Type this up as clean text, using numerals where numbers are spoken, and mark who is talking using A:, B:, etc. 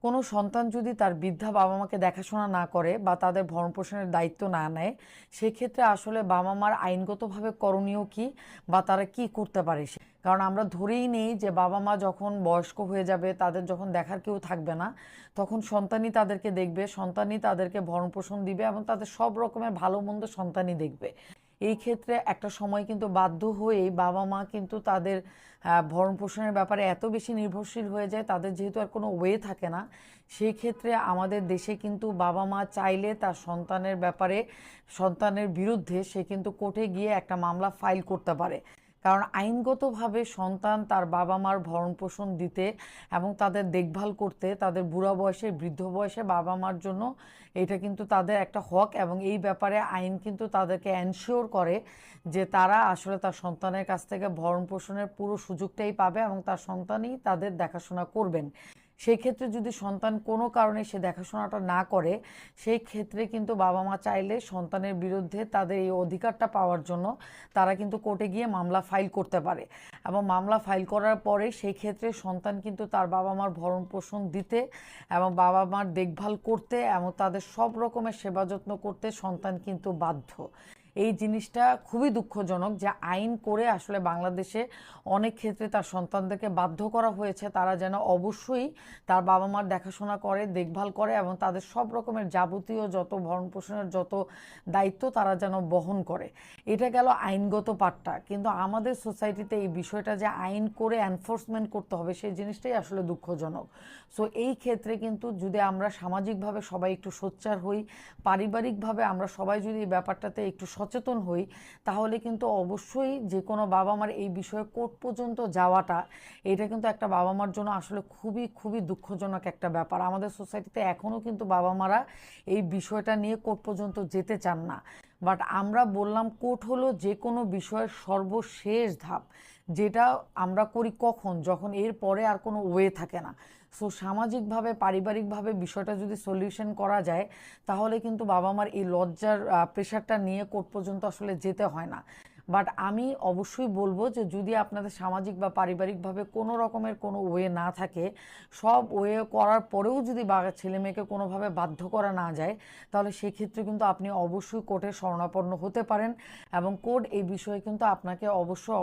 A: কোনো সন্তান যদি তার বৃদ্ধা বাবা মাকে দেখাশোনা না করে বা তাদের ভরণপোষণের দায়িত্ব না নেয়, সেক্ষেত্রে আসলে বাবা মার আইনগতভাবে করণীয় কি বা তারা কি করতে পারে। কারণ আমরা ধরেই নেই যে বাবা মা যখন বয়স্ক হয়ে যাবে, তাদের যখন দেখার কেউ থাকবে না, তখন সন্তানই তাদেরকে দেখবে, সন্তানই তাদেরকে ভরণপোষণ দিবে এবং তাদের সব রকমের ভালো মন্দ সন্তানই দেখবে। এই ক্ষেত্রে একটা সময় কিন্তু বাধ্য হয়েই বাবা মা কিন্তু তাদের ভরণ পোষণের ব্যাপারে এত বেশি নির্ভরশীল হয়ে যায়, তাদের যেহেতু আর কোনো ওয়ে থাকে না। সেই ক্ষেত্রে আমাদের দেশে কিন্তু বাবা মা চাইলে তার সন্তানের ব্যাপারে, সন্তানের বিরুদ্ধে সে কিন্তু কোর্টে গিয়ে একটা মামলা ফাইল করতে পারে। কারণ আইনগতভাবে সন্তান তার বাবা মার ভরণ পোষণ দিতে এবং তাদের দেখভাল করতে, তাদের বুড়া বয়সে বৃদ্ধ বয়সে বাবা মার জন্য এটা কিন্তু তাদের একটা হক, এবং এই ব্যাপারে আইন কিন্তু তাদেরকে এনশিওর করে যে তারা আসলে তার সন্তানের কাছ থেকে ভরণ পোষণের পুরো সুযোগটাই পাবে এবং তার সন্তানই তাদের দেখাশোনা করবেন। সেই ক্ষেত্রে যদি সন্তান কোনো কারণে সে দেখাশোনাটা না করে, সেই ক্ষেত্রে কিন্তু বাবা মা চাইলে সন্তানের বিরুদ্ধে তাদের এই অধিকারটা পাওয়ার জন্য তারা কিন্তু কোর্টে গিয়ে মামলা ফাইল করতে পারে। এবং মামলা ফাইল করার পরে সেই ক্ষেত্রে সন্তান কিন্তু তার বাবা মার ভরণ পোষণ দিতে এবং বাবা মার দেখভাল করতে এবং তাদের সব রকমের সেবা যত্ন করতে সন্তান কিন্তু বাধ্য। এই জিনিসটা খুবই দুঃখজনক যে আইন করে আসলে বাংলাদেশে অনেক ক্ষেত্রে তার সন্তানদেরকে বাধ্য করা হয়েছে তারা যেন অবশ্যই তার বাবা মার দেখাশোনা করে, দেখভাল করে এবং তাদের সব রকমের যাবতীয় যত ভরণ পোষণের যত দায়িত্ব তারা যেন বহন করে। এটা গেল আইনগত পার্টটা, কিন্তু আমাদের সোসাইটিতে এই বিষয়টা যে আইন করে এনফোর্সমেন্ট করতে হবে সেই জিনিসটাই আসলে দুঃখজনক। সো এই ক্ষেত্রে কিন্তু যদি আমরা সামাজিকভাবে সবাই একটু সোচ্চার হই, পারিবারিকভাবে আমরা সবাই যদি এই ব্যাপারটাতে একটু সচেতন হই, তাহলে কিন্তু অবশ্যই যে কোনো বাবা মার এই বিষয়ে কোর্ট পর্যন্ত যাওয়াটা, এটা কিন্তু একটা বাবা মার জন্য আসলে খুবই খুবই দুঃখজনক একটা ব্যাপার। আমাদের সোসাইটিতে এখনও কিন্তু বাবা মারা এই বিষয়টা নিয়ে কোর্ট পর্যন্ত যেতে চান না। বাট আমরা বললাম কোর্ট হলো যে কোনো বিষয়ের সর্বশেষ ধাপ, যেটা আমরা করি কখন, যখন এর পরে আর কোনো ওয়ে থাকে না। সো সামাজিকভাবে পারিবারিকভাবে বিষয়টা যদি সলিউশন করা যায়, তাহলে কিন্তু বাবা মার এই লজ্জার প্রেশারটা নিয়ে কোর্ট পর্যন্ত আসলে যেতে হয় না। বাট আমি অবশ্যই বলবো যে যদি আপনাদের সামাজিক বা পারিবারিকভাবে কোনো রকমের কোনো ওয়ে না থাকে, সব ওয়ে করার পরেও যদি ছেলে মেয়েকে কোনোভাবে বাধ্য করা না যায়, তাহলে সেক্ষেত্রে কিন্তু আপনি অবশ্যই কোর্টের শরণাপন্ন হতে পারেন এবং কোর্ট এই বিষয়ে কিন্তু আপনাকে অবশ্যই